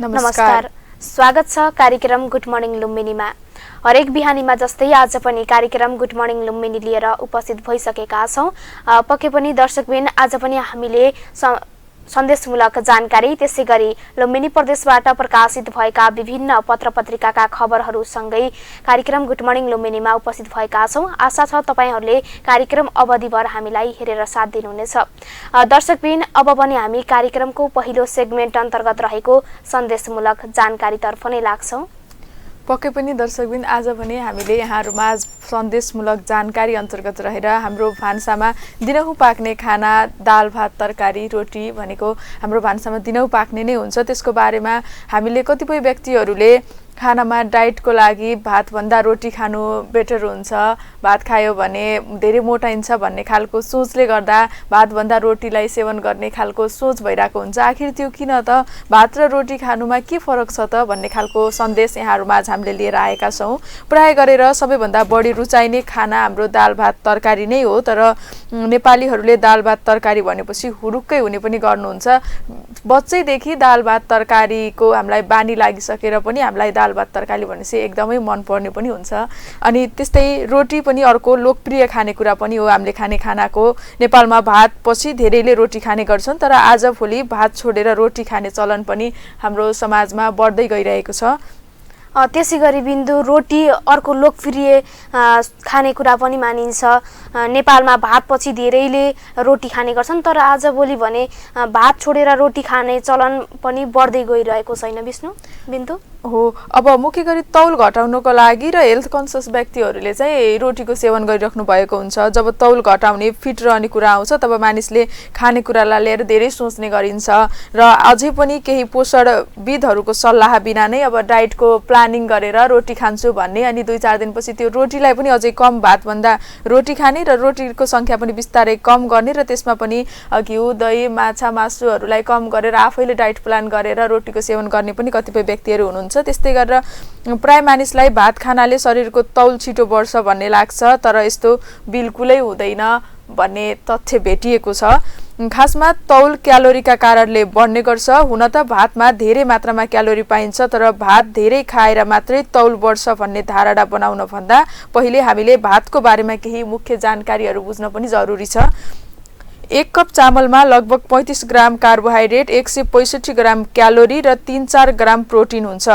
नमस्कार। स्वागत छ कार्यक्रम गुड मर्निङ लुम्बिनीमा। हरेक बिहानीमा जस्तै आज पनि कार्यक्रम गुड मर्निङ लुम्बिनी लिएर उपस्थित भइसकेका छौं। पक्कै पनि दर्शकबिन आज पनि हामीले सन्देशमूलक जानकारी त्यसैगरी लुम्बिनी प्रदेशबाट प्रकाशित भएका विभिन्न पत्रपत्रिकाका खबरहरूसँगै कार्यक्रम गुड मर्निङ लुम्बिनीमा उपस्थित भएका छौं। आशा छ तपाईहरूले कार्यक्रम अवधिभर हामीलाई हेरेर साथ दिनुहुनेछ। दर्शकबिन अब पनि हामी कार्यक्रमको पहिलो सेगमेन्ट अन्तर्गत रहेको सन्देशमूलक जानकारीतर्फ नै लाग्छौं। पक्कै पनि दर्शकबिन आज भने हामीले यहाँहरुमा सन्देशमूलक जानकारी अन्तर्गत रहेर हाम्रो भान्सामा दिनहुँ पाक्ने खाना दाल भात तरकारी रोटी भनेको हाम्रो भान्सामा दिनहुँ पाक्ने नै हुन्छ। त्यसको बारेमा हामीले कतिपय व्यक्तिहरूले खानामा डाइटको लागि भात भन्दा रोटी खानु बेटर हुन्छ, भात खायो भने धेरै मोटाइन्छ भन्ने खालको सोचले गर्दा भात भन्दा रोटीलाई सेवन गर्ने खालको सोच भइरहेको हुन्छ। आखिर त्यो किन त भात र रोटी खानुमा के फरक छ त भन्ने खालको सन्देश यहाँहरुमा आज हामीले लिएर आएका छौं। प्राय गरेर सबैभन्दा बढी रुचाइने खाना हाम्रो दाल भात तरकारी नै हो, तर नेपालीहरूले दाल भात तरकारी भनेपछि हुरुक्कै हुने पनि गर्नुहुन्छ। बच्चैदेखि दाल भात तरकारीको हामीलाई बानी लागिसकेर पनि हामीलाई दाल भात तरकारी भनेपछि एकदमै मन पर्ने पनि हुन्छ। अनि त्यस्तै रोटी पनि अर्को लोकप्रिय खानेकुरा पनि हो। हामीले खाने खानाको नेपालमा भात पछि धेरैले रोटी खाने गर्छन्, तर आजभोलि भात छोडेर रोटी खाने चलन पनि हाम्रो समाजमा बढ्दै गइरहेको छ। त्यसैगरी बिन्दु रोटी अर्को लोकप्रिय खानेकुरा पनि मानिन्छ। नेपालमा भात पछि धेरैले रोटी खाने गर्छन्, तर आजभोलि भने भात छोडेर रोटी खाने चलन पनि बढ्दै गइरहेको छैन बिन्दु हो। अब मुख्य गरी तौल घटाउनको लागि र हेल्थ कन्सियस व्यक्तिहरूले चाहिँ रोटीको सेवन गरिराख्नु भएको हुन्छ। जब तौल घटाउने फिट रहने कुरा आउँछ तब मानिसले खानेकुरालाई लिएर धेरै सोच्ने गरिन्छ र अझै पनि केही पोषणविदहरूको सल्लाह बिना नै अब डाइटको प्लानिङ गरेर रोटी खान्छु भन्ने, अनि 2-4 दिनपछि त्यो रोटीलाई पनि अझै कम भात भन्दा रोटी खाने र रोटीको संख्या पनि बिस्तारै कम गर्ने र त्यसमा पनि घिउ दही माछा मासुहरूलाई कम गरेर आफैले डाइट प्लान गरेर रोटीको सेवन गर्ने पनि कतिपय व्यक्तिहरू हुनुहुन्छ। त्यस्तै गरेर प्राय मानिसलाई भात खानाले शरीरको तौल छिटो बढ्छ भन्ने लाग्छ, तर यस्तो बिल्कुलै हुँदैन भन्ने तथ्य भेटिएको छ। खासमा तौल क्यालोरीका कारणले बढ्ने गर्छ। हुन त भातमा धेरै मात्रामा क्यालोरी पाइन्छ, तर भात धेरै खाएर मात्रै तौल बढ्छ भन्ने धारणा बनाउन भन्दा पहिले हामीले भातको बारेमा केही मुख्य जानकारीहरू बुझ्न पनि जरुरी छ। 1 कप चामलमा लगभग 35 ग्राम कार्बोहाइड्रेट, 165 ग्राम क्यालोरी र 3-4 ग्राम प्रोटिन हुन्छ।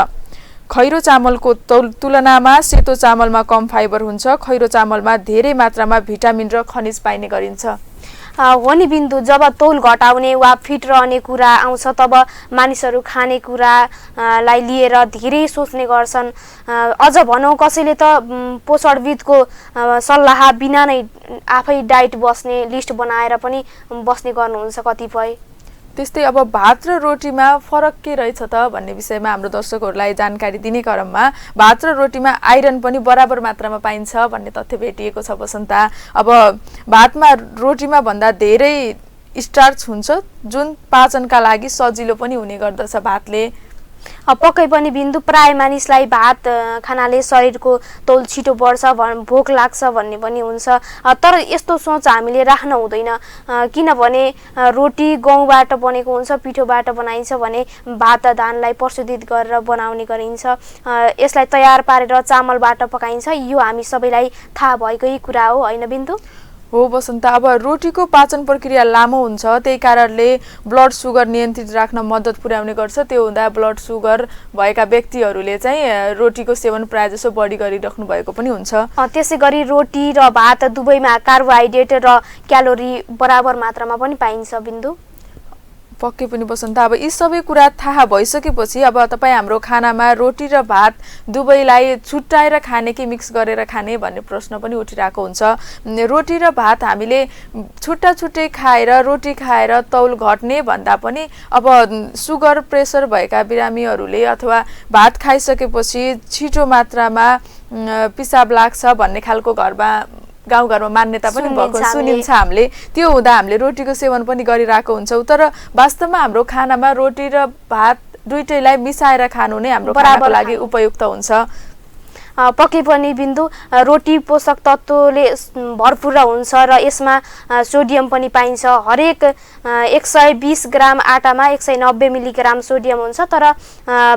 खैरो चामलको तुलनामा सेतो चामलमा कम फाइबर हुन्छ। खैरो चामलमा धेरै मात्रामा भिटामिन र खनिज पाइने गरिन्छ। हो नि बिन्दु, जब तौल घटाउने वा फिट रहने कुरा आउँछ तब मानिसहरू खाने कुरालाई लिएर धेरै सोच्ने गर्छन्। अझ भनौँ कसैले त पोषणविदको सल्लाह बिना नै आफै डाइट बस्ने लिस्ट बनाएर पनि बस्ने गर्नुहुन्छ कतिपय। त्यस्तै अब भात र रोटीमा फरक के रहेछ त भन्ने विषयमा हाम्रो दर्शकहरूलाई जानकारी दिने क्रममा भात र रोटीमा आइरन पनि बराबर मात्रामा पाइन्छ भन्ने तथ्य भेटिएको छ बसन्ता। अब भातमा रोटीमा भन्दा धेरै स्टार्च हुन्छ, जुन पाचनका लागि सजिलो पनि हुने गर्दछ भातले। पक्कै पनि बिन्दु, प्राय मानिसलाई भात खानाले शरीरको तौल छिटो बढ्छ भोक लाग्छ भन्ने पनि हुन्छ, तर यस्तो सोच हामीले राख्न हुँदैन। किनभने रोटी गहुँबाट बनेको हुन्छ, पिठोबाट बनाइन्छ भने भात धानलाई प्रशोधित गरेर बनाउने गरिन्छ। यसलाई तयार पारेर चामलबाट पकाइन्छ। यो हामी सबैलाई थाहा भएकै कुरा हो, होइन बिन्दु? हो बसन्ता। अब रोटीको पाचन प्रक्रिया लामो हुन्छ, त्यही कारणले ब्लड सुगर नियन्त्रित राख्न मद्दत पुर्याउने गर्छ। त्यो हुँदा ब्लड सुगर भएका व्यक्तिहरूले चाहिँ रोटीको सेवन प्रायजसो बढी गरिराख्नु भएको पनि हुन्छ। त्यसैगरी रोटी र भात दुवैमा कार्बोहाइड्रेट र क्यालोरी बराबर मात्रामा पनि पाइन्छ बिन्दु। पक्कै पनि बसन्त। अब यी सबै कुरा थाहा भइसकेपछि अब तपाईँ हाम्रो खानामा रोटी र भात दुवैलाई छुट्याएर खाने कि मिक्स गरेर खाने भन्ने प्रश्न पनि उठिरहेको हुन्छ। रोटी र भात हामीले छुट्टा छुट्टै खाएर रोटी खाएर तौल घट्ने भन्दा पनि अब सुगर प्रेसर भएका बिरामीहरूले अथवा भात खाइसकेपछि छिटो मात्रामा पिसाब लाग्छ भन्ने खालको गाउँघरमा मान्यता पनि भएको सुनिन्छ हामीले। त्यो हुँदा हामीले रोटीको सेवन पनि गरिरहेको हुन्छौँ, तर वास्तवमा हाम्रो खानामा रोटी र भात दुईटैलाई मिसाएर खानु नै हाम्रो खानाको लागि उपयुक्त हुन्छ। पक्कै पनि बिन्दु रोटी पोषक तत्त्वले भरपूर हुन्छ र यसमा सोडियम पनि पाइन्छ। हरेक 120 ग्राम आटामा 190 मिलिग्राम सोडियम हुन्छ, तर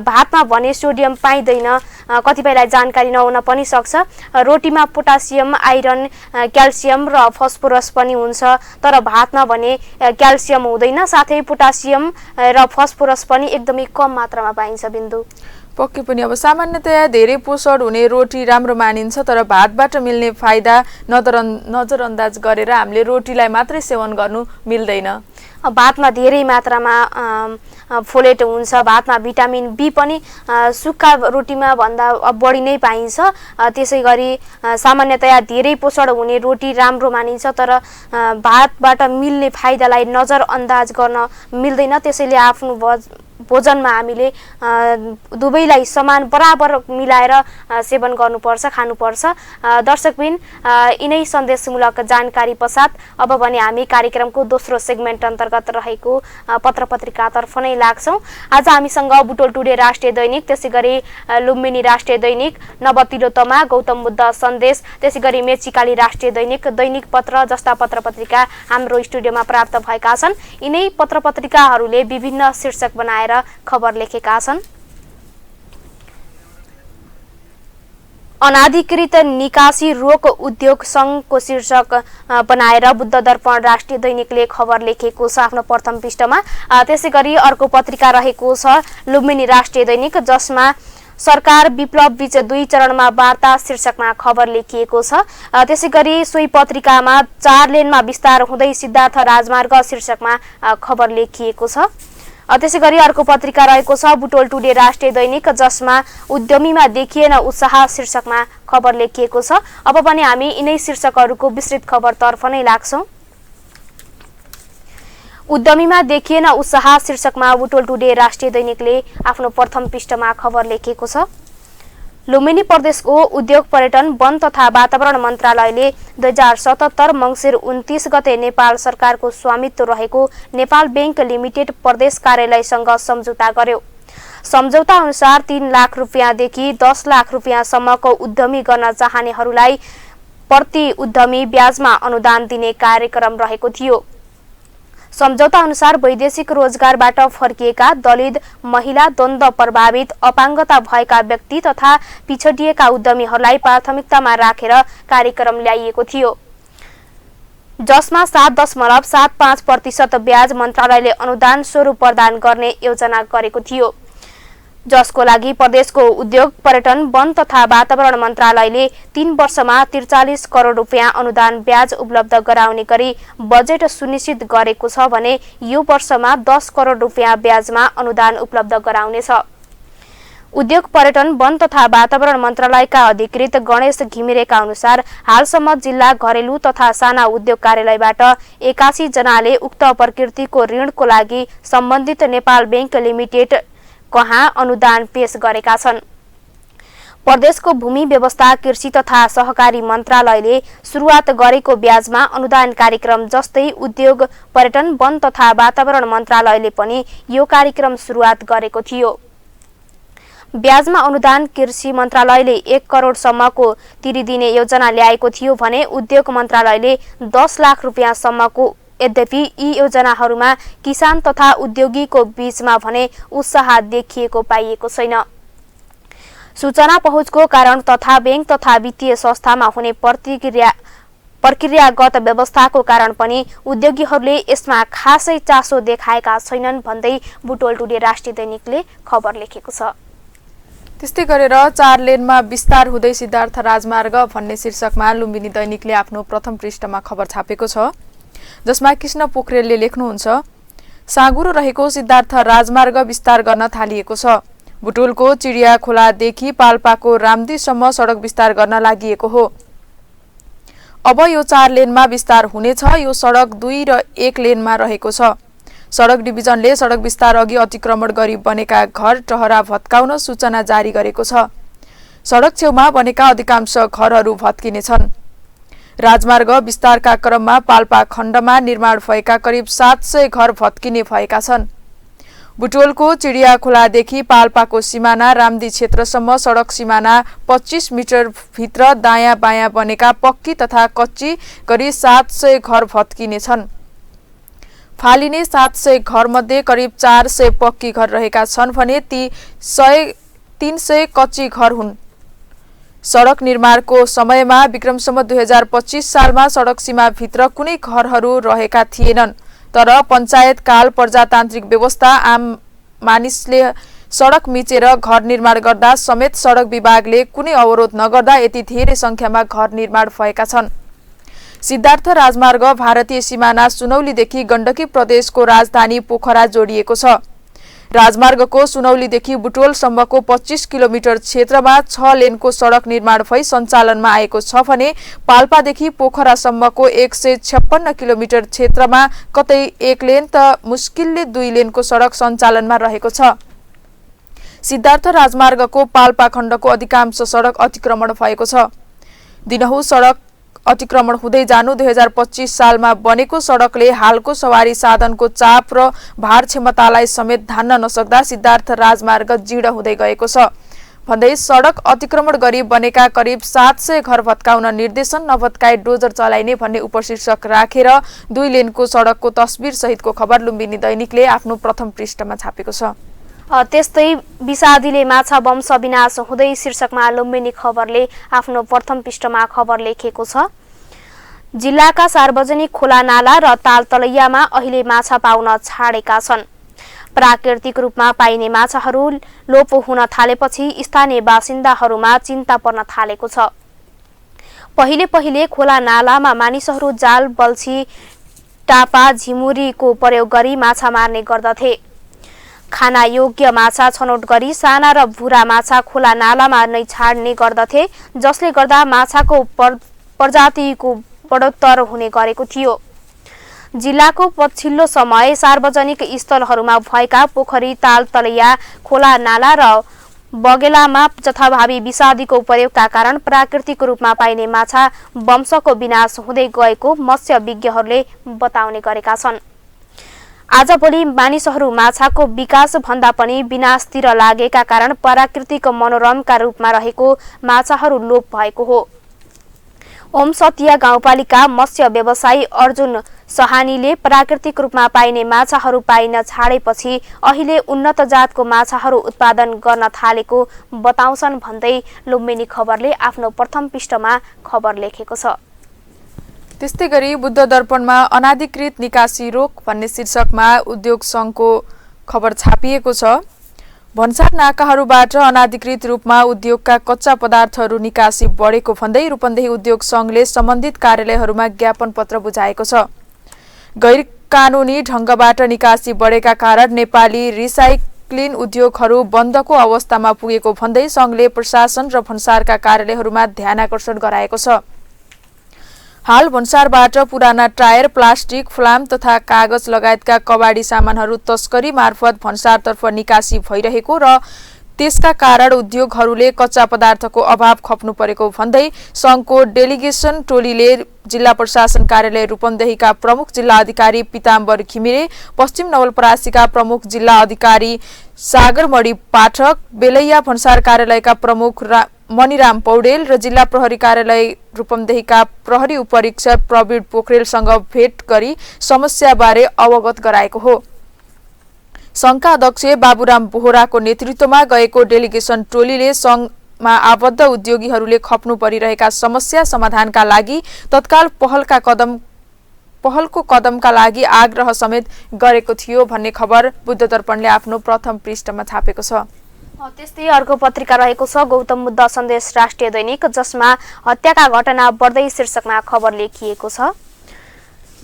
भातमा भने सोडियम पाइँदैन। कतिपयलाई जानकारी नहुन पनि सक्छ। रोटीमा पोटासियम, आइरन, क्याल्सियम र फस्फोरस पनि हुन्छ, तर भातमा भने क्याल्सियम हुँदैन, साथै पोटासियम र फस्फोरस पनि एकदमै कम मात्रामा पाइन्छ बिन्दु। पक्कै पनि अब सामान्यतया धेरै पोषण हुने रोटी राम्रो मानिन्छ, तर भातबाट मिल्ने फाइदा नजरअन्दाज गरेर हामीले रोटीलाई मात्रै सेवन गर्नु मिल्दैन। भातमा धेरै मात्रामा फोलेट हुन्छ, भातमा भिटामिन बी पनि सुक्खा रोटीमा भन्दा बढी नै पाइन्छ। त्यसै गरी सामान्यतया धेरै पोषण हुने रोटी राम्रो मानिन्छ, तर भातबाट मिल्ने फाइदालाई नजरअन्दाज गर्न मिल्दैन। त्यसैले आफ्नो भोजनमा हामीले दुवैलाई समान बराबर मिलाएर सेवन गर्नुपर्छ, खानुपर्छ। दर्शकबिन, यिनै सन्देशमूलक जानकारी पश्चात अब भने हामी कार्यक्रमको दोस्रो सेगमेन्ट अन्तर्गत रहेको पत्र पत्रिकातर्फ नै लाग्छौँ। आज हामीसँग बुटोल टुडे राष्ट्रिय दैनिक, त्यसै गरी लुम्बिनी राष्ट्रिय दैनिक, नवतिलोत्तमा, गौतम बुद्ध सन्देश, त्यसै गरी मेचीकाली राष्ट्रिय दैनिक, दैनिक पत्र जस्ता पत्र पत्रिका हाम्रो स्टुडियोमा प्राप्त भएका छन्। यिनै पत्र पत्रिकाहरूले विभिन्न शीर्षक बनाएर खबर लेखेका छन्। अनाधिकृत निकासी रोक उद्योग संघको शीर्षक बनाएर बुद्ध दर्पण राष्ट्रिय दैनिकले खबर लेखेको छ आफ्नो प्रथम पृष्ठमा। त्यसै गरी अर्को पत्रिका रहेको छ लुम्बिनी राष्ट्रिय दैनिक, जसमा सरकार विप्लव बीच 2 चरणमा वार्ता शीर्षकमा खबर लेखिएको छ। त्यसै गरी सोही पत्रिकामा 4 लेनमा विस्तार हुँदै सिद्धार्थ राजमार्ग शीर्षकमा खबर लेखिएको छ। त्यसै गरी अर्को पत्रिका रहेको छ बुटोल टुडे राष्ट्रिय दैनिक, जसमा उद्यमीमा देखिएन उत्साह शीर्षकमा खबर लेखिएको छ। अब पनि हामी यिनै शीर्षकहरूको विस्तृत खबरतर्फ नै लाग्छौँ। उद्यमीमा देखिएन उत्साह शीर्षकमा बुटोल टुडे राष्ट्रिय दैनिकले आफ्नो प्रथम पृष्ठमा खबर लेखेको छ। लुम्बिनी प्रदेशको उद्योग, पर्यटन, वन तथा वातावरण मन्त्रालयले 2077 मङ्सिर 29 गते नेपाल सरकारको स्वामित्व रहेको नेपाल बैंक लिमिटेड प्रदेश कार्यालयसँग सम्झौता गर्यो। सम्झौता अनुसार 3 लाख रुपियाँदेखि 10 लाख रुपियाँसम्मको उद्यमी गर्न चाहनेहरूलाई प्रति उद्यमी ब्याजमा अनुदान दिने कार्यक्रम रहेको थियो। सम्झौता अनुसार वैदेशिक रोजगारबाट फर्किएका दलित, महिला, द्वन्द प्रभावित, अपाङ्गता भएका व्यक्ति तथा पिछडिएका उद्यमीहरूलाई प्राथमिकतामा राखेर कार्यक्रम ल्याइएको थियो, जसमा 7.75% ब्याज मन्त्रालयले अनुदान स्वरूप प्रदान गर्ने योजना गरेको थियो, जसको लागि प्रदेशको उद्योग, पर्यटन, वन तथा वातावरण मन्त्रालयले 3 वर्षमा 43 करोड रुपियाँ अनुदान ब्याज उपलब्ध गराउने गरी बजेट सुनिश्चित गरेको छ भने यो वर्षमा 10 करोड रुपियाँ ब्याजमा अनुदान उपलब्ध गराउनेछ। उद्योग, पर्यटन, वन तथा वातावरण मन्त्रालयका अधिकृत गणेश घिमिरेका अनुसार हालसम्म जिल्ला घरेलु तथा साना उद्योग कार्यालयबाट 81 जनाले उक्त प्रकृतिको ऋणको लागि सम्बन्धित नेपाल बैंक लिमिटेड कहाँ अनुदान पेश गरेका छन्। प्रदेशको भूमि व्यवस्था, कृषि तथा सहकारी मन्त्रालयले सुरुवात गरेको ब्याजमा अनुदान कार्यक्रम जस्तै उद्योग, पर्यटन, वन तथा वातावरण मन्त्रालयले पनि यो कार्यक्रम सुरुवात गरेको थियो। ब्याजमा अनुदान कृषि मन्त्रालयले 1 करोडसम्मको तिरी दिने योजना ल्याएको थियो भने उद्योग मन्त्रालयले 10 लाख रुपियाँसम्मको। यद्यपि यी योजनाहरूमा किसान तथा उद्योगीको बीचमा भने उत्साह देखिएको पाइएको छैन। सूचना पहुँचको कारण तथा बैंक तथा वित्तीय संस्थामा हुने प्रक्रियागत व्यवस्थाको कारण पनि उद्योगीहरूले यसमा खासै चासो देखाएका छैनन् भन्दै बुटोल टुडे राष्ट्रिय दैनिकले खबर लेखेको छ। त्यस्तै गरेर 4 लेनमा विस्तार हुँदै सिद्धार्थ राजमार्ग भन्ने शीर्षकमा लुम्बिनी दैनिकले आफ्नो प्रथम पृष्ठमा खबर छापेको छ, जसमा कृष्ण पोखरेलले लेख्नुहुन्छ, साँगुरो रहेको सिद्धार्थ राजमार्ग विस्तार गर्न थालिएको छ। बुटोलको चिडिया खोलादेखि पाल्पाको रामदीसम्म सडक विस्तार गर्न लागि हो। अब यो 4 लेनमा विस्तार हुनेछ। यो सडक 2 र 1 लेनमा रहेको छ। सडक डिभिजनले सडक विस्तार अघि अतिक्रमण गरी बनेका घर टहरा भत्काउन सूचना जारी गरेको छ। सडक छेउमा बनेका अधिकांश घरहरू भत्किनेछन्। राजमार्ग विस्तारका क्रममा पाल्पा खण्डमा निर्माण भएका करिब 700 घर भत्किने भएका छन्। बुटवलको चिडिया खोलादेखि पाल्पाको सिमाना रामदी क्षेत्रसम्म सडक सिमाना 25 मिटर भित्र दायाँ बायाँ बनेका पक्की तथा कच्ची गरी 700 घर भत्किनेछन्। फालिने 700 घरमध्ये करिब 400 पक्की घर रहेका छन् भने ती 300 कच्ची घर हुन्। सडक निर्माणको समयमा विक्रमसम्म 2025 सालमा सडक सीमाभित्र कुनै घरहरू रहेका थिएनन्। तर पञ्चायत काल प्रजातान्त्रिक व्यवस्था आम मानिसले सडक मिचेर घर निर्माण गर्दा समेत सडक विभागले कुनै अवरोध नगर्दा यति धेरै संख्यामा घर निर्माण भएका छन्। सिद्धार्थ राजमार्ग भारतीय सिमाना सुनौलीदेखि गण्डकी प्रदेशको राजधानी पोखरा जोडिएको छ। राजमार्गको सुनौलीदेखि बुटवलसम्मको 25 किलोमिटर क्षेत्रमा 6 लेनको सडक निर्माण भई सञ्चालनमा आएको छ भने पाल्पादेखि पोखरासम्मको 156 किलोमिटर क्षेत्रमा कतै 1 लेन त मुस्किलले 2 लेनको सडक सञ्चालनमा रहेको छ। सिद्धार्थ राजमार्गको पाल्पा खण्डको अधिकांश सडक अतिक्रमण भएको छ। दिनहुँ सडक अतिक्रमण हुँदै जानु 2025 सालमा बनेको सडकले हालको सवारी साधनको चाप र भार क्षमतालाई समेत धान्न नसक्दा सिद्धार्थ राजमार्ग जीर्ण हुँदै गएको छ भन्दै सडक अतिक्रमण गरी बनेका करिब 700 घर भत्काउन निर्देशन नभत्काए डोजर चलाइने भन्ने उपशीर्षक राखेर 2 लेनको सडकको तस्बिर सहितको खबर लुम्बिनी दैनिकले आफ्नो प्रथम पृष्ठमा छापेको छ। त्यस्तै विषादीले माछा वंश विनाश हुँदै शीर्षकमा लुम्बिनी खबरले आफ्नो प्रथम पृष्ठमा खबर लेखेको छ। जिल्लाका सार्वजनिक खोला नाला र ताल तलैयामा अहिले माछा पाउन छाडेका छन्। प्राकृतिक रूपमा पाइने माछाहरू लोप हुन थालेपछि स्थानीय बासिन्दाहरूमा चिन्ता पर्न थालेको छ। पहिले खोला नालामा मानिसहरू जाल बल्छी टापा झिमुरीको प्रयोग गरी माछा मार्ने गर्दथे। खाना योग्य माछा छनौट गरी साना र भुरा माछा खोला नालामा नै छाड्ने गर्दथे, जसले गर्दा माछाको प्रजातिको बढोत्तर हुने गरेको थियो। जिल्लाको पछिल्लो समय सार्वजनिक स्थलहरूमा भएका पोखरी ताल तलैया खोला नाला र बगेलामा जथाभावी विषादीको प्रयोगका कारण प्राकृतिक रूपमा पाइने माछा वंशको विनाश हुँदै गएको मत्स्य विज्ञहरूले बताउने गरेका छन्। आजभोलि मानिसहरू माछाको विकास भन्दा पनि विनाशतिर लागेका कारण प्राकृतिक मनोरमका रूपमा रहेको माछाहरू लोप भएको हो। ओम सतिया गाउँपालिका मत्स्य व्यवसायी अर्जुन सहानीले प्राकृतिक रूपमा पाइने माछाहरू पाइन छाडेपछि अहिले उन्नत जातको माछाहरू उत्पादन गर्न थालेको बताउँछन् भन्दै लुम्बिनी खबरले आफ्नो प्रथम पृष्ठमा खबर लेखेको छ। त्यस्तै गरी बुद्ध दर्पणमा अनाधिकृत निकासी रोक भन्ने शीर्षकमा उद्योग संघको खबर छापिएको छ। भन्सार नाकाहरूबाट अनाधिकृत रूपमा उद्योगका कच्चा पदार्थहरू निकासी बढेको भन्दै रूपन्देही उद्योग संघले सम्बन्धित कार्यालयहरूमा ज्ञापन पत्र बुझाएको छ। गैर कानूनी ढंगबाट निकासी बढेका कारण नेपाली रिसाइक्लिङ उद्योगहरू बन्दको अवस्थामा पुगेको भन्दै संघले प्रशासन र भन्सारका कार्यालयहरूमा ध्यानाकर्षण गराएको छ। हाल भन्सारबाट पुराना टायर, प्लास्टिक, फ्लाम तथा कागज लगायतका कबाडी सामानहरू तस्करी मार्फत भन्सारतर्फ निकासी भइरहेको र त्यसका कारण उद्योगहरूले कच्चा पदार्थको अभाव खप्नु परेको भन्दै संघको डेलिगेसन टोलीले जिल्ला प्रशासन कार्यालय रूपन्देहीका प्रमुख जिल्ला अधिकारी पिताम्बर घिमिरे, पश्चिम नवलपरासीका प्रमुख जिल्ला अधिकारी सागरमणि पाठक, बेलैया भन्सार कार्यालयका प्रमुख मणिराम पौडेल र जिल्ला प्रहरी कार्यालय रूपन्देहीका प्रहरी उपरीक्षक प्रवीण पोखरेलसँग भेट गरी समस्याबारे अवगत गराएको हो। संघका अध्यक्ष बाबुराम बोहराको नेतृत्वमा गएको डेलिगेसन टोलीले संघमा आबद्ध उद्योगीहरूले खप्नु परिरहेका समस्या समाधानका लागि तत्काल पहलको कदमका लागि आग्रह समेत गरेको थियो भन्ने खबर बुद्ध दर्पणले आफ्नो प्रथम पृष्ठमा छापेको छ। त्यस्तै अर्को पत्रिका रहेको छ गौतम बुद्ध सन्देश राष्ट्रिय दैनिक, जसमा हत्याका घटना बढ्दै शीर्षकमा खबर लेखिएको छ।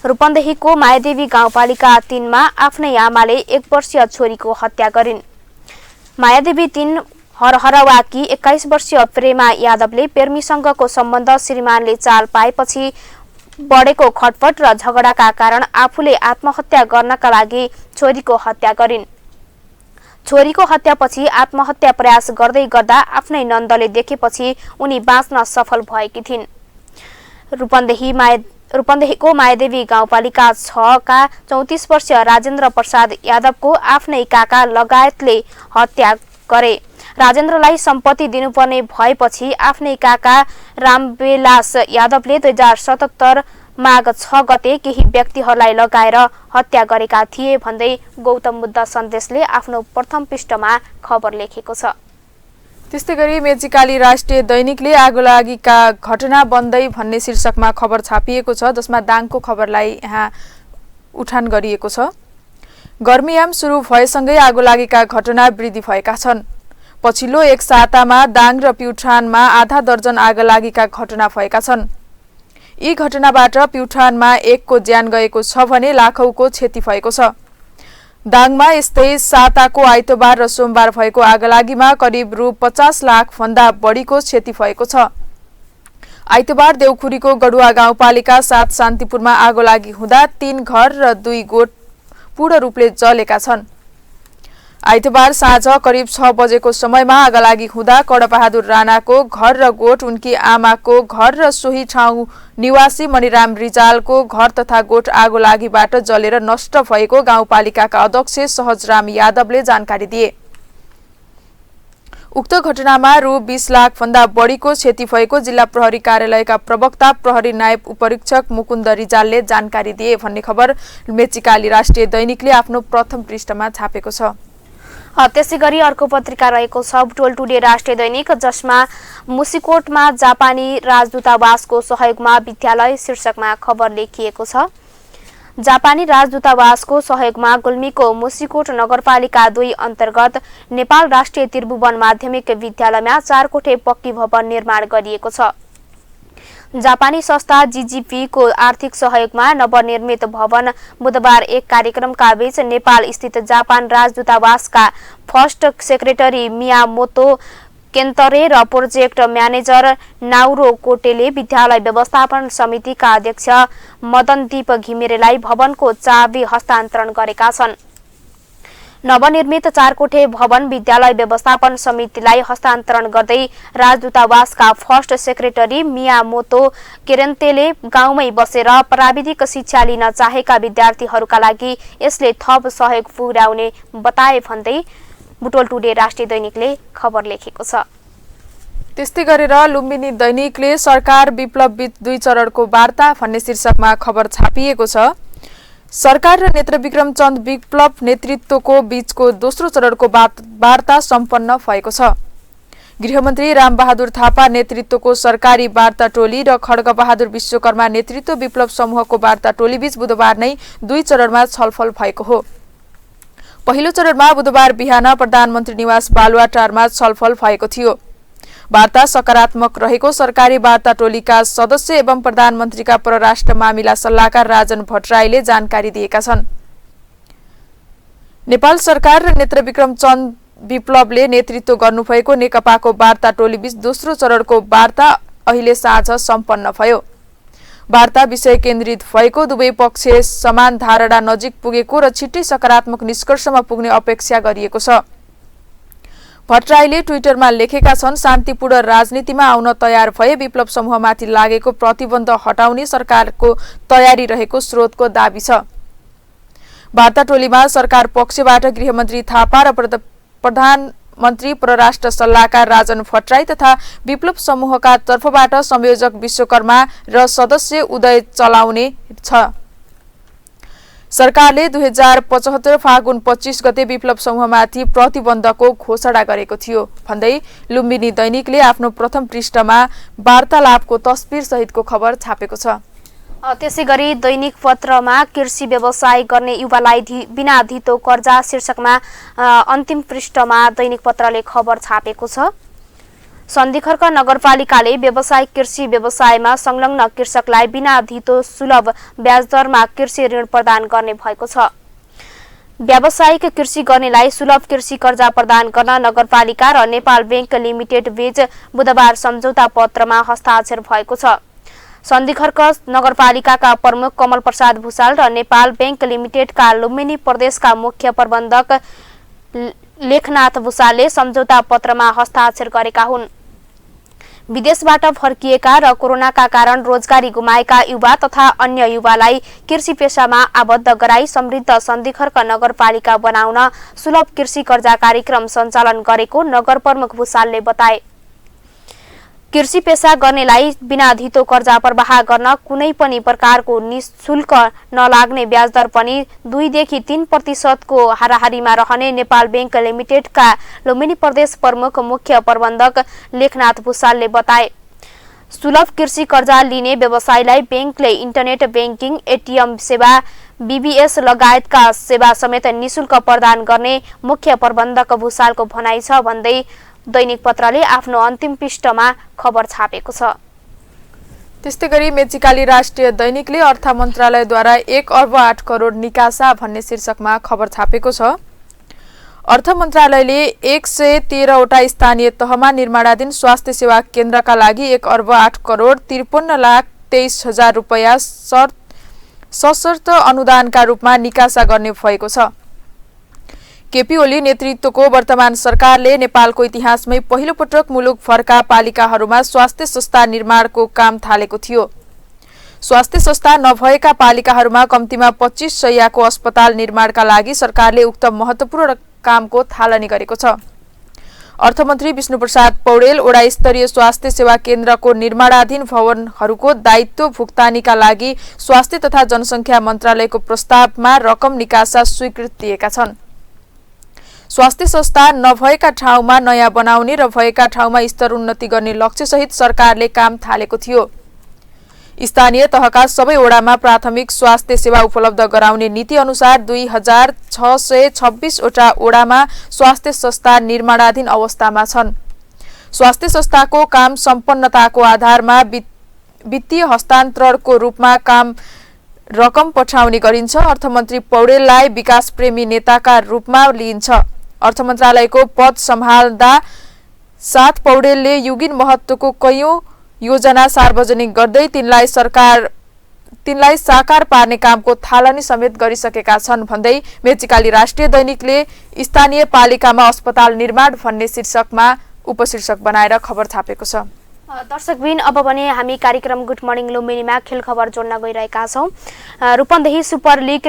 रूपन्देहीको मायादेवी गाउँपालिका 3 मा आफ्नै आमाले 1 वर्षीय छोरीको हत्या गरिन्। मायादेवी 3 हरहरवाकी 21 वर्षीय प्रेमा यादवले प्रेमीसँगको सम्बन्ध श्रीमानले चाल पाएपछि बढेको खटपट र झगडाका कारण आफूले आत्महत्या गर्नका लागि छोरीको हत्या गरिन्। छोरीको हत्यापछि आत्महत्या प्रयास गर्दै गर्दा आफ्नै नन्दले देखेपछि उनी बाँच्न सफल भएकी थिइन्। रूपन्देही रूपन्देहीको मायादेवी गाउँपालिका 6 का 34 वर्षीय राजेन्द्र प्रसाद यादवको आफ्नै काका लगायतले हत्या गरे। राजेन्द्रलाई सम्पत्ति दिनुपर्ने भएपछि आफ्नै काका रामविलास यादवले 2077 माघ 6 गते केही व्यक्तिहरूलाई लगाएर हत्या गरेका थिए भन्दै गौतम बुद्ध सन्देशले आफ्नो प्रथम पृष्ठमा खबर लेखेको छ। त्यस्तै गरी मेचीकाली राष्ट्रिय दैनिकले आगोलागीका घटना बन्दै भन्ने शीर्षकमा खबर छापिएको छ, जसमा दाङको खबरलाई यहाँ उठान गरिएको छ। गर्मीयाम सुरु भएसँगै आगोलागीका घटना वृद्धि भएका छन्। पछिल्लो एक सातामा दाङ र प्युठानमा आधा दर्जन आगोलागीका घटना भएका छन्। यी घटनाबाट प्युठानमा 1 को ज्यान गएको छ भने लाखौंको क्षति भएको छ। दाङमा यस्तै साताको आइतबार र सोमबार भएको आगलागीमा करिब रु 50 लाख भन्दा बढीको क्षति भएको छ। आइतबार देउखुरीको गडुवा गाउँपालिका 7 शान्तिपुरमा आगोलागी हुँदा 3 घर र 2 गोठ पूर्ण रूपले जलेका छन्। आइतबार साँझ करिब 6 बजेको समयमा आगलागी हुँदा कडबहादुर राणाको घर र गोठ, उनकी आमाको घर र सोही ठाउँ निवासी मणिराम रिजालको घर तथा गोठ आगोलागीबाट जलेर नष्ट भएको गाउँपालिकाका अध्यक्ष सहजराम यादवले जानकारी दिए। उक्त घटनामा रु 20 लाख भन्दा बढीको क्षति भएको जिल्ला प्रहरी कार्यालयका प्रवक्ता प्रहरी नायब उपरीक्षक मुकुन्द रिजालले जानकारी दिए भन्ने खबर मेचीकाली राष्ट्रिय दैनिकले आफ्नो प्रथम पृष्ठमा छापेको छ। त्यसै गरी अर्को पत्रिका रहेको छ बुटोल टुडे राष्ट्रिय दैनिक, जसमा मुसिकोटमा जापानी राजदूतावासको सहयोगमा विद्यालय शीर्षकमा खबर लेखिएको छ। जापानी राजदूतावासको सहयोगमा गुल्मीको मुसिकोट नगरपालिका 2 अन्तर्गत नेपाल राष्ट्रिय त्रिभुवन माध्यमिक विद्यालयमा 4 कोठे पक्की भवन निर्माण गरिएको छ। जापानी संस्था जीजीपी को आर्थिक सहयोगमा नवनिर्मित भवन बुधबार एक कार्यक्रमका बीच नेपाल स्थित जापान राजदूतावासका फर्स्ट सेक्रेटरी मियामोतो केन्तरे र प्रोजेक्ट म्यानेजर नाउरो कोटेले विद्यालय व्यवस्थापन समितिका अध्यक्ष मदनदीप घिमिरेलाई भवनको चाबी हस्तान्तरण गरेका छन्। नवनिर्मित 4 कोठे भवन विद्यालय व्यवस्थापन समितिलाई हस्तान्तरण गर्दै राजदूतावासका फर्स्ट सेक्रेटरी मियामोतो केरेन्तेले गाउँमै बसेर प्राविधिक शिक्षा लिन चाहेका विद्यार्थीहरूका लागि यसले थप सहयोग पुर्याउने बताए भन्दै बुटोल टुडे राष्ट्रिय दैनिकले खबर लेखेको छ। त्यस्तै गरेर लुम्बिनी दैनिकले सरकार विप्लव बीच 2 चरणको वार्ता भन्ने शीर्षकमा खबर छापिएको छ। सरकार र नेत्रविक्रम चन्द विप्लव नेतृत्वको बीचको दोस्रो चरणको वार्ता सम्पन्न भएको छ। गृहमन्त्री रामबहादुर थापा नेतृत्वको सरकारी वार्ता टोली र खड्गबहादुर विश्वकर्मा नेतृत्व विप्लव समूहको वार्ता टोली बीच बुधबार नै 2 चरणमा छलफल भएको हो। पहिलो चरणमा बुधबार बिहान प्रधानमन्त्री निवास बालुवाटारमा छलफल भएको थियो। वार्ता सकारात्मक रहेको सरकारी वार्ता टोलीका सदस्य एवं प्रधानमन्त्रीका परराष्ट्र मामिला सल्लाहकार राजन भट्टराईले जानकारी दिएका छन्। नेपाल सरकार र नेत्रविक्रम चन्द विप्लवले नेतृत्व गर्नुभएको नेकपाको वार्ता टोली बीच दोस्रो चरणको वार्ता अहिले साँझ सम्पन्न भयो। वार्ता विषय केन्द्रित भएको, दुवै पक्ष समान धारणा नजिक पुगेको र छिट्टै सकारात्मक निष्कर्षमा पुग्ने अपेक्षा गरिएको छ। भट्टराईले ट्विटरमा लेखेका छन्, शान्तिपूर्ण राजनीतिमा आउन तयार भए विप्लव समूहमाथि लागेको प्रतिबन्ध हटाउने सरकारको तयारी रहेको स्रोतको दाबी छ। वार्ता टोलीमा सरकार पक्षबाट गृहमन्त्री थापा र प्रधानमन्त्री परराष्ट्र सल्लाहकार राजन भट्टराई तथा विप्लव समूहका तर्फबाट संयोजक विश्वकर्मा र सदस्य उदय चलाउने छ। सरकारले 2075 फागुन 25 गते विप्लव समूहमाथि प्रतिबन्धको घोषणा गरेको थियो भन्दै लुम्बिनी दैनिकले आफ्नो प्रथम पृष्ठमा वार्तालापको तस्बिर सहितको खबर छापेको छ। त्यसैगरी दैनिक पत्रमा कृषि व्यवसाय गर्ने युवालाई बिना धितो कर्जा शीर्षकमा अन्तिम पृष्ठमा दैनिक पत्रले खबर छापेको छ। सन्धिखर्क नगरपालिकाले व्यावसायिक कृषि व्यवसायमा संलग्न कृषकलाई बिना धितो सुलभ ब्याजदरमा कृषि ऋण प्रदान गर्ने भएको छ। व्यावसायिक कृषि गर्नेलाई सुलभ कृषि कर्जा प्रदान गर्न नगरपालिका र नेपाल बैंक लिमिटेड बीच बुधबार सम्झौता पत्रमा हस्ताक्षर भएको छ। सन्धिखर्क नगरपालिकाका प्रमुख कमल प्रसाद भुषाल र नेपाल बैंक लिमिटेडका लुम्बिनी प्रदेशका मुख्य प्रबन्धक लेखनाथ भुषालले सम्झौता पत्रमा हस्ताक्षर गरेका हुन्। विदेशबाट फर्किएका र कोरोनाका कारण रोजगारी गुमाएका युवा तथा अन्य युवालाई कृषि पेशामा आबद्ध गराई समृद्ध सन्धिखर्क नगरपालिका बनाउन सुलभ कृषि कर्जा कार्यक्रम सञ्चालन गरेको नगर प्रमुख भुसालले बताए। कृषि पेशा गर्नेलाई बिना धितो कर्जा प्रवाह गर्न कुनै पनि प्रकारको निशुल्क नलाग्ने ब्याज दर पनि 2 देखि 3% को हाराहारीमा रहने नेपाल बैंक लिमिटेडका लुम्बिनी प्रदेश प्रमुख मुख्य प्रबन्धक लेखनाथ भुसालले बताए। सुलभ कृषि कर्जा लिने व्यवसायलाई बैंकले इन्टरनेट बैंकिङ, एटीएम सेवा, बीबीएस लगायतका सेवा समेत निशुल्क प्रदान गर्ने मुख्य प्रबन्धक भुसालको भनाइ छ भन्दै दैनिक पत्रले आफ्नो अन्तिम पृष्ठमा खबर छापेको छ। त्यस्तै गरी मेचीकाली राष्ट्रिय दैनिकले अर्थ मन्त्रालयद्वारा 1 अर्ब 8 करोड निकासा भन्ने शीर्षकमा खबर छापेको छ। अर्थ मन्त्रालयले 113 वटा स्थानीय तहमा निर्माणाधीन स्वास्थ्य सेवा केन्द्रका लागि 1 अर्ब 8 करोड 53,23,000 रुपैयाँ सशर्त अनुदानका रूपमा निकासा गर्ने भएको छ। केपी ओली नेतृत्वको वर्तमान सरकारले नेपालको इतिहासमै पहिलो पटक मुलुक फर्का पालिकाहरूमा स्वास्थ्य संस्था निर्माणको काम थालेको थियो। स्वास्थ्य संस्था नभएका पालिकाहरूमा कम्तीमा 25 शय्याको अस्पताल निर्माणका लागि सरकारले उक्त महत्त्वपूर्ण कामको थालनी गरेको छ। अर्थमन्त्री विष्णुप्रसाद पौडेल वडा स्तरीय स्वास्थ्य सेवा केन्द्रको निर्माणाधीन भवनहरूको दायित्व भुक्तानीका लागि स्वास्थ्य तथा जनसङ्ख्या मन्त्रालयको प्रस्तावमा रकम निकासा स्वीकृति दिएका छन्। स्वास्थ्य संस्था नभएका ठाउँमा नयाँ बनाउने र भएका ठाउँमा स्तर उन्नति गर्ने लक्ष्यसहित सरकारले काम थालेको थियो। स्थानीय तहका सबै वडामा प्राथमिक स्वास्थ्य सेवा उपलब्ध गराउने नीति अनुसार 2626 वटा वडामा स्वास्थ्य संस्था निर्माणाधीन अवस्थामा छन्। स्वास्थ्य संस्थाको काम सम्पन्नताको आधारमा वित्तीय हस्तान्तरणको रूपमा रकम पठाउने गरिन्छ। अर्थमन्त्री पौडेललाई विकास प्रेमी नेताका रूपमा लिइन्छ। अर्थ मन्त्रालयको पद सम्हाल्दा साथ पौडेलले युगिन महत्त्वको कयौं योजना सार्वजनिक गर्दै तिनलाई साकार पार्ने कामको थालनी समेत गरिसकेका छन् भन्दै मेचीकाली राष्ट्रिय दैनिकले स्थानीय पालिकामा अस्पताल निर्माण भन्ने शीर्षकमा उपशीर्षक बनाएर खबर छापेको छ। दर्शकबिन अब भने हामी कार्यक्रम गुड मर्निङ लुम्बिनीमा खेल खबर जोड्न गइरहेका छौं। रूपन्देही सुपर लिग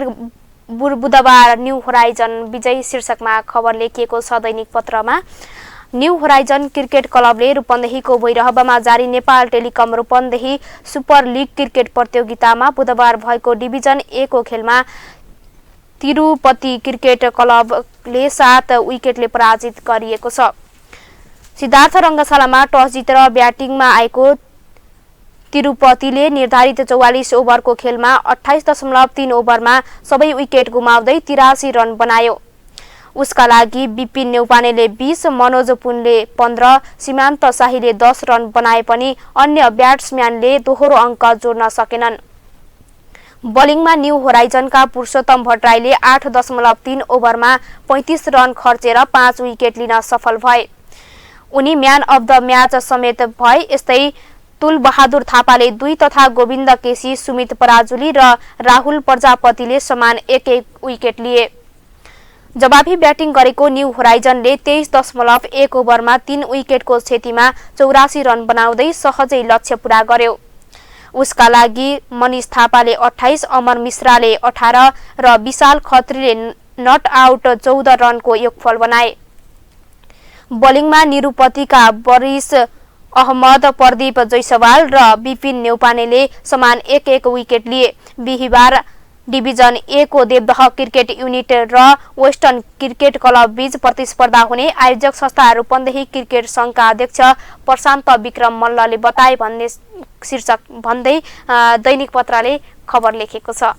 बुधबार न्यू होराइजन विजय शीर्षकमा खबर लेखिएको छ दैनिक पत्रमा। न्यू होराइजन क्रिकेट क्लबले रूपन्देहीको भैरहवामा जारी Nepal telecom Rupandehi super league cricket प्रतियोगितामा बुधबार भएको डिभिजन ए को खेलमा तिरुपति क्रिकेट क्लबले 7 विकेटले पराजित गरिएको छ। सिद्धार्थ रङ्गशालामा टस जितेर ब्याटिङमा आएको तिरुपतिले निर्धारित 44 ओभरको खेलमा 28.3 ओभरमा सबै विकेट गुमाउँदै 83 रन बनायो। उसका लागि बिपिन नेउपानेले 20, मनोज पुनले 15, सीमान्त शाहीले 10 रन बनाए पनि अन्य ब्याट्सम्यानले दोहोरो अङ्क जोड्न सकेनन्। बलिङमा न्यू होराइजनका पुरुषोत्तम भट्टराईले 8.3 ओभरमा 35 रन खर्चेर 5 विकेट लिन सफल भए। उनी म्यान अफ द म्याच समेत भए। यस्तै तुल बहादुर थापाले 2 तथा गोविन्द केसी, सुमित पराजुली र राहुल प्रजापतिले समान 1-1 विकेट लिए। जवाबी ब्याटिङ गरेको न्यू होराइजनले 23.1 ओभरमा 3 विकेटको क्षतिमा 84 रन बनाउँदै सहजै लक्ष्य पूरा गर्यो। उसका लागि मनिष थापाले 28, अमर मिश्राले 18 र विशाल खत्रीले नट आउट 14 रनको योगफल बनाए। बलिङमा निरुपतिका बरिस अहमद, प्रदीप जैसवाल र बिपिन नेउपानेले समान 1-1 विकेट लिए। बिहिबार डिभिजन ए को देवदह क्रिकेट युनिट र वेस्टर्न क्रिकेट क्लब बीच प्रतिस्पर्धा हुने आयोजक संस्था रूपन्देही क्रिकेट संघका अध्यक्ष प्रशान्त विक्रम मल्लले बताए भन्ने शीर्षक भन्दै दैनिक पत्रले खबर लेखेको छ।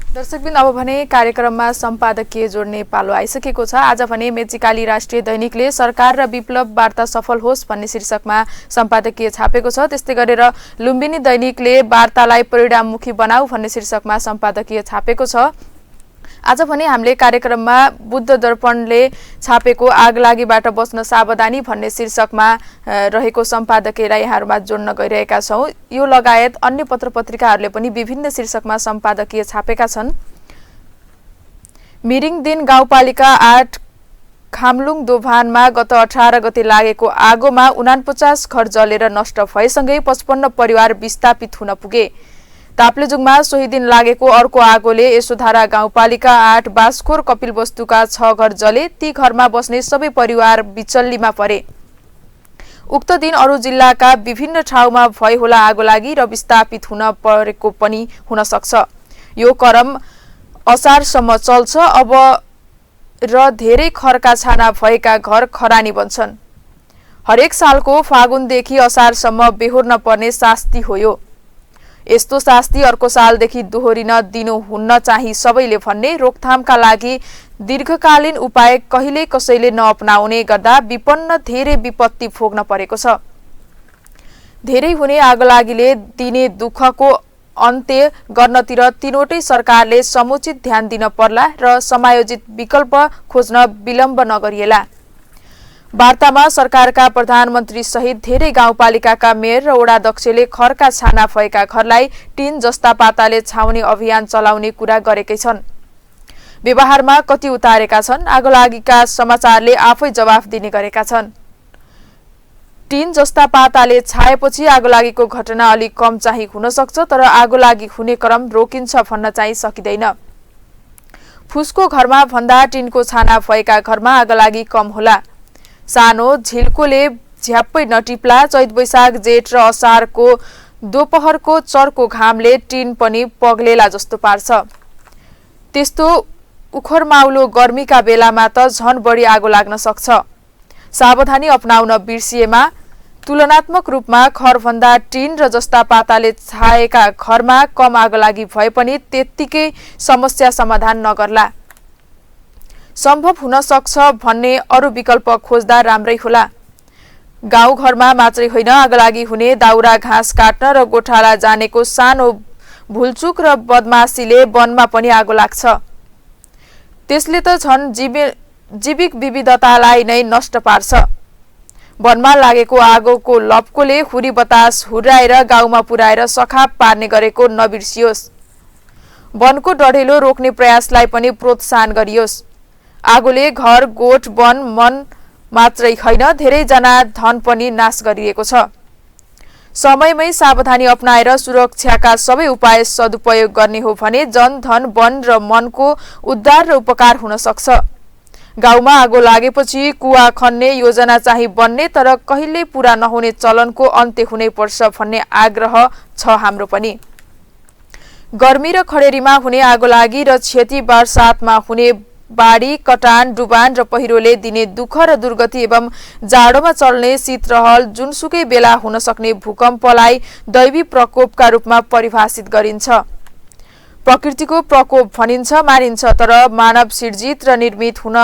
दर्शकबिन अब भने कार्यक्रममा सम्पादकीय जोड्ने पालो आइसकेको छ। आज भने मेचीकाली राष्ट्रिय दैनिकले सरकार र विप्लव वार्ता सफल होस् भन्ने शीर्षकमा सम्पादकीय छापेको छ। त्यस्तै गरेर लुम्बिनी दैनिकले वार्तालाई परिणाममुखी बनाऊ भन्ने शीर्षकमा सम्पादकीय छापेको छ। आज भने हामीले कार्यक्रममा बुद्ध दर्पणले छापेको आगलागीबाट बच्न सावधानी भन्ने शीर्षकमा रहेको सम्पादकीयलाई यहाँहरुमा जोड्न गइरहेका छौं। यो लगायत अन्य पत्रपत्रिकाहरूले पनि विभिन्न शीर्षकमा सम्पादकीय छापेका छन्। मिरिङ दिन गाउँपालिका 8 खामलुङ दोभानमा गत 18 गते लागेको आगोमा 49 घर जलेर नष्ट भएसँगै 55 परिवार विस्थापित हुन पुगे। ताप्लेजुङमा सोही दिन लागेको अर्को आगोले यशोधारा गाउँपालिका 8 बासखोर कपिलवस्तुका 6 घर जले। ती घरमा बस्ने सबै परिवार बिचल्लीमा परे। उक्त दिन अरू जिल्लाका विभिन्न ठाउँमा भए होला आगो लागि र विस्थापित हुन परेको पनि हुन सक्छ। यो क्रम असारसम्म चल्छ। अब र धेरै खरका छाना भएका घर खरानी बन्छन्। हरेक सालको फागुनदेखि असारसम्म बेहोर्न पर्ने शास्ति हो यो। यस्तो शास्ति अर्को सालदेखि दोहोरिन दिनु हुन्न चाहिँ सबैले भन्ने। रोकथामका लागि दीर्घकालीन उपाय कहिले कसैले नअपनाउने गर्दा विपन्न धेरै विपत्ति भोग्न परेको छ। धेरै हुने आगोलागीले दिने दुःखको अन्त्य गर्नतिर तीनवटै सरकारले समुचित ध्यान दिन पर्ला र समायोजित विकल्प खोज्न विलम्ब नगरिएला। वार्तामा सरकारका प्रधानमन्त्री सहित धेरै गाउँपालिकाका मेयर र वडाध्यक्षले खरका छाना भएका घरलाई टिन जस्ता पाताले छाउने अभियान चलाउने कुरा गरेकै छन्। व्यवहारमा कति उतारेका छन्? आगोलागीका समाचारले आफै जवाफ दिने गरेका छन्। टिन जस्ता पाताले छाएपछि आगोलागीको घटना अलि कम चाहिँ हुन सक्छ, तर आगोलागी हुने क्रम रोकिन्छ भन्न चाहिँ सकिँदैन। फुसको घरमा भन्दा टिनको छाना भएका घरमा आगोलागी कम होला। सानो झिल्कोले झ्याप्पै नटिप्ला। चैत वैशाख जेठ र असारको दोपहरको चर्को घामले टिन पनि पग्लेला जस्तो पार्छ। त्यस्तो उखरमाउलो गर्मीका बेलामा त झन बढी आगो लाग्न सक्छ। सावधानी अपनाउन बिर्सिएमा तुलनात्मक रूपमा खरभन्दा टिन र जस्ता पाताले छाएका घरमा कम आगोलागी भए पनि त्यत्तिकै समस्या समाधान नगर्ला। सम्भव हुन सक्छ भन्ने अरू विकल्प खोज्दा राम्रै होला। गाउँघरमा मात्रै होइन, आगोलागी हुने दाउरा घाँस काट्न र गोठाला जानेको सानो भुलचुक र बदमासीले वनमा पनि आगो लाग्छ। त्यसले त झन् जीविक विविधतालाई नै नष्ट पार्छ। वनमा लागेको आगोको लपकोले हुरी बतास हुर्राएर गाउँमा पुर्याएर सखाप पार्ने गरेको नबिर्सियोस्। वनको डढेलो रोक्ने प्रयासलाई पनि प्रोत्साहन गरियोस्। आगोले घर गोठ वन मन मात्रै होइन, धेरैजना धन पनि नाश गरिएको छ। समयमै सावधानी अपनाएर सुरक्षाका सबै उपाय सदुपयोग गर्ने हो भने जनधन वन र मनको उद्धार र उपकार हुन सक्छ। गाउँमा आगो लागेपछि कुवा खन्ने योजना चाहिँ बन्ने, तर कहिल्यै पूरा नहुने चलनको अन्त्य हुनै पर्छ भन्ने आग्रह छ हाम्रो पनि। गर्मी र खडेरीमा हुने आगोलागी र क्षति बर्सातमा हुने बाढी कटान डुबान र पहिरोले दिने दुःख र दुर्गति एवं जाडोमा चल्ने शीतलहर जुनसुकै बेला हुन सक्ने भूकम्पलाई दैवी प्रकोपका रूपमा परिभाषित गरिन्छ। प्रकृतिको प्रकोप भनिन्छ मानिन्छ, तर मानव सिर्जित र निर्मित हुन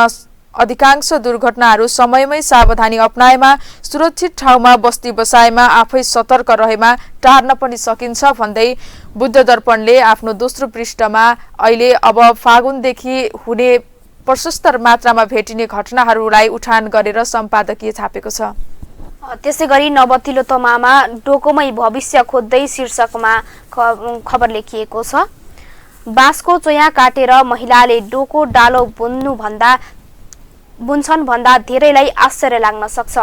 अधिकांश दुर्घटनाहरू समयमै सावधानी अपनाएमा, सुरक्षित ठाउँमा बस्ती बसाएमा, आफै सतर्क रहेमा टार्न पनि सकिन्छ भन्दै बुद्ध दर्पणले आफ्नो दोस्रो पृष्ठमा अहिले अब फागुनदेखि हुने प्रशस्त मात्रामा भेटिने घटनाहरूलाई उठान गरेर सम्पादकीय छापेको छ। त्यसै गरी नवतिलो तमामा डोकोमै भविष्य खोज्दै शीर्षकमा खबर लेखिएको छ। बाँसको चोया काटेर महिलाले डोको डालो बुन्छन् भन्दा धेरैलाई आश्चर्य लाग्न सक्छ।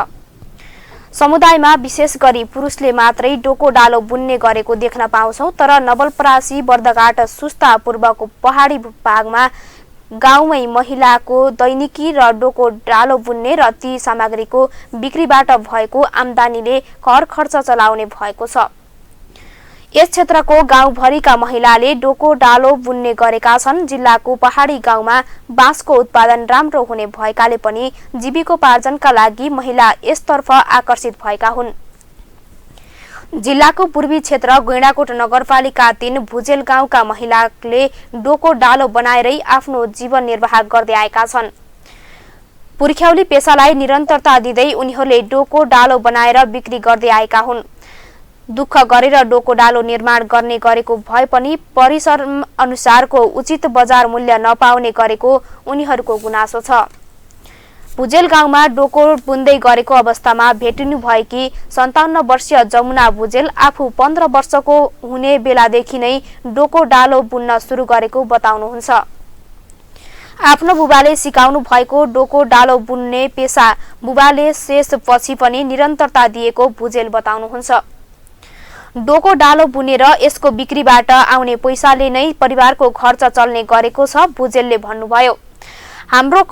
समुदायमा विशेष गरी पुरुषले मात्रै डोको डालो बुन्ने गरेको देख्न पाउँछौं, तर नवलपरासी बर्दघाट सुस्ता पूर्वको पहाडी भागमा गाउँमै महिलाको दैनिकी र डोको डालो बुन्ने र ती सामग्रीको बिक्रीबाट भएको आम्दानीले घर खर्च चलाउने भएको छ। यस क्षेत्रको गाउँभरिका महिलाले डोको डालो बुन्ने गरेका छन्। जिल्लाको पहाडी गाउँमा बाँसको उत्पादन राम्रो हुने भएकाले पनि जीविकोपार्जनका लागि महिला यसतर्फ आकर्षित भएका हुन्। जिल्लाको पूर्वी क्षेत्र गैंडाकोट नगरपालिका 3 भुजेल गाउँका महिलाले डोको डालो बनाएरै आफ्नो जीवन निर्वाह गर्दै आएका छन्। पुर्ख्यौली पेसालाई निरन्तरता दिँदै उनीहरूले डोको डालो बनाएर बिक्री गर्दै आएका हुन्। दुःख गरेर डोको डालो निर्माण गर्ने गरेको भए पनि परिसर अनुसारको उचित बजार मूल्य नपाउने गरेको उनीहरूको गुनासो छ। भुजेल गाउँमा डोको बुन्दै गरेको अवस्थामा भेटिनु भएकी 57 वर्षीय जमुना भुजेल आफू 15 वर्षको हुने बेलादेखि नै डोको डालो बुन्न सुरु गरेको बताउनुहुन्छ। आफ्नो बुबाले सिकाउनु भएको डोको डालो बुन्ने पेसा बुबाले शेषपछि पनि निरन्तरता दिएको भुजेल बताउनुहुन्छ। डोको डालो बुनेर यसको बिक्रीबाट आउने पैसाले नै परिवारको खर्च चल्ने गरेको छ भुजेलले भन्नुभयो। हाम्रो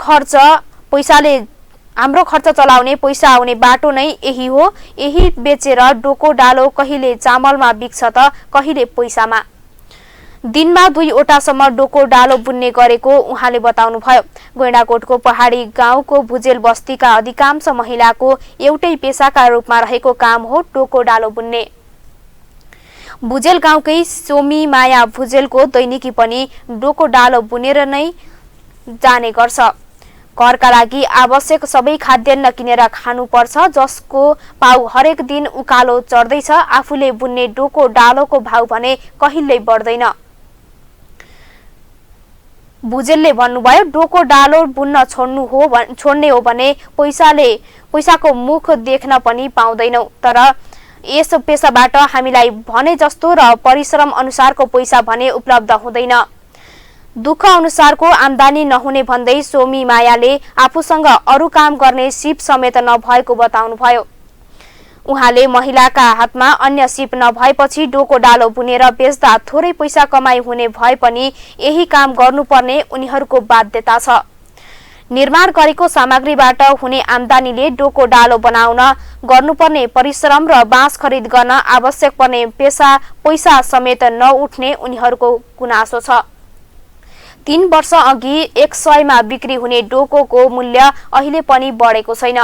खर्च चलाउने पैसा आउने बाटो नै यही हो। यही बेचेर डोको डालो कहिले चामलमा बिक्छ त कहिले पैसामा। दिनमा 2 वटासम्म डोको डालो बुन्ने गरेको उहाँले बताउनुभयो। गैंडाकोटको पहाडी गाउँको भुजेल बस्तीका अधिकांश महिलाको एउटै पेसाका रूपमा रहेको काम हो डोको डालो बुन्ने। भुजेल गाउँकै सोमी माया भुजेलको दैनिकी पनि डोको डालो बुनेर नै जाने गर्छ। घरका लागि आवश्यक सबै खाद्यान्न किनेर खानुपर्छ, जसको भाउ हरेक दिन उकालो चढ्दैछ। आफूले बुन्ने डोको डालोको भाउ भने कहिल्यै बढ्दैन। भुजेलले भन्नुभयो, डोको डालो बुन्न छोड्ने हो भने पैसाको मुख देख्न पनि पाउँदैनौ, तर यस पेसाबाट हामीलाई भने जस्तो र परिश्रम अनुसारको पैसा भने उपलब्ध हुँदैन। दुःख अनुसारको आम्दानी नहुने भन्दै सोमी मायाले आफूसँग अरू काम गर्ने सिप समेत नभएको बताउनुभयो। उहाँले महिलाका हातमा अन्य सिप नभएपछि डोको डालो बुनेर बेच्दा थोरै पैसा कमाई हुने भए पनि यही काम गर्नुपर्ने उनीहरूको बाध्यता छ। निर्माण गरेको सामग्रीबाट हुने आम्दानीले डोको डालो बनाउन गर्नुपर्ने परिश्रम र बाँस खरिद गर्न आवश्यक पर्ने पैसा समेत नउठ्ने उनीहरूको गुनासो छ। 3 वर्ष अघि 100 मा बिक्री हुने डोकोको मूल्य अहिले पनि बढेको छैन।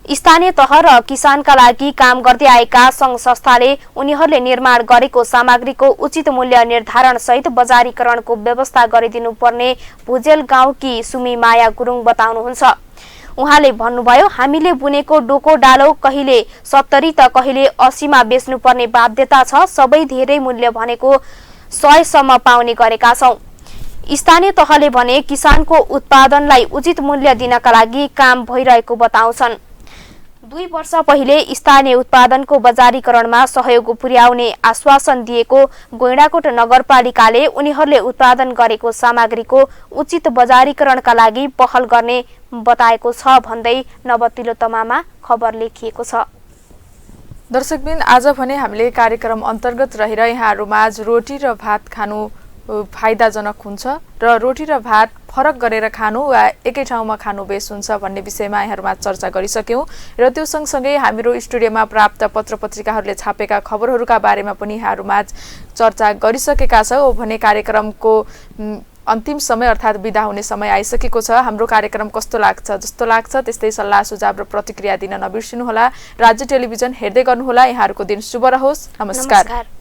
स्थानीय तह र किसानका लागि काम गर्दै आएका संघ संस्थाले उनीहरूले निर्माण गरेको सामग्रीको उचित मूल्य निर्धारण सहित बजारीकरणको व्यवस्था गरिदिनु पर्ने भुजेल गाउँकी सुमी माया गुरुङ बताउनुहुन्छ। उहाँले भन्नुभयो, हामीले बुनेको डोको डालो कहिले 70 त कहिले 80 मा बेच्नुपर्ने बाध्यता छ। सबै धेरै मूल्य भनेको 100 सम्म पाउने गरेका छौं। स्थानीय तहले भने किसानको उत्पादनलाई उचित मूल्य दिनका लागि काम भइरहेको बताउँछन्। 2 वर्ष पहिले स्थानीय उत्पादनको बजारीकरणमा सहयोग पुर्याउने आश्वासन दिएको गैंडाकोट नगरपालिकाले उनीहरूले उत्पादन गरेको सामग्रीको उचित बजारीकरणका लागि पहल गर्ने बताएको छ भन्दै नवतिलोत्तमामा खबर लेखिएको छ। दर्शकबिन, आज भने हामीले कार्यक्रम अन्तर्गत रहेर यहाँहरूमा आज रोटी र भात खानु फाइदाजनक हुन्छ र रोटी र भात फरक गरेर खानु वा एकै ठाउँमा खानु बेस हुन्छ भन्ने विषयमा यहाँहरूमा चर्चा गरिसक्यौं र त्यो सँगसँगै हाम्रो स्टुडियोमा प्राप्त पत्रपत्रिकाहरूले छापेका खबरहरूका बारेमा पनि यहाँहरूमा चर्चा गरिसकेका छौं भने कार्यक्रमको अन्तिम समय अर्थात् बिदा हुने समय आइसकेको छ। हाम्रो कार्यक्रम कस्तो लाग्छ जस्तो लाग्छ त्यस्तै सल्लाह सुझाव र प्रतिक्रिया दिन नबिर्सिनुहोला। राज्य टेलिभिजन हेर्दै गर्नुहोला। यहाँहरूको दिन शुभ रहोस्। नमस्कार।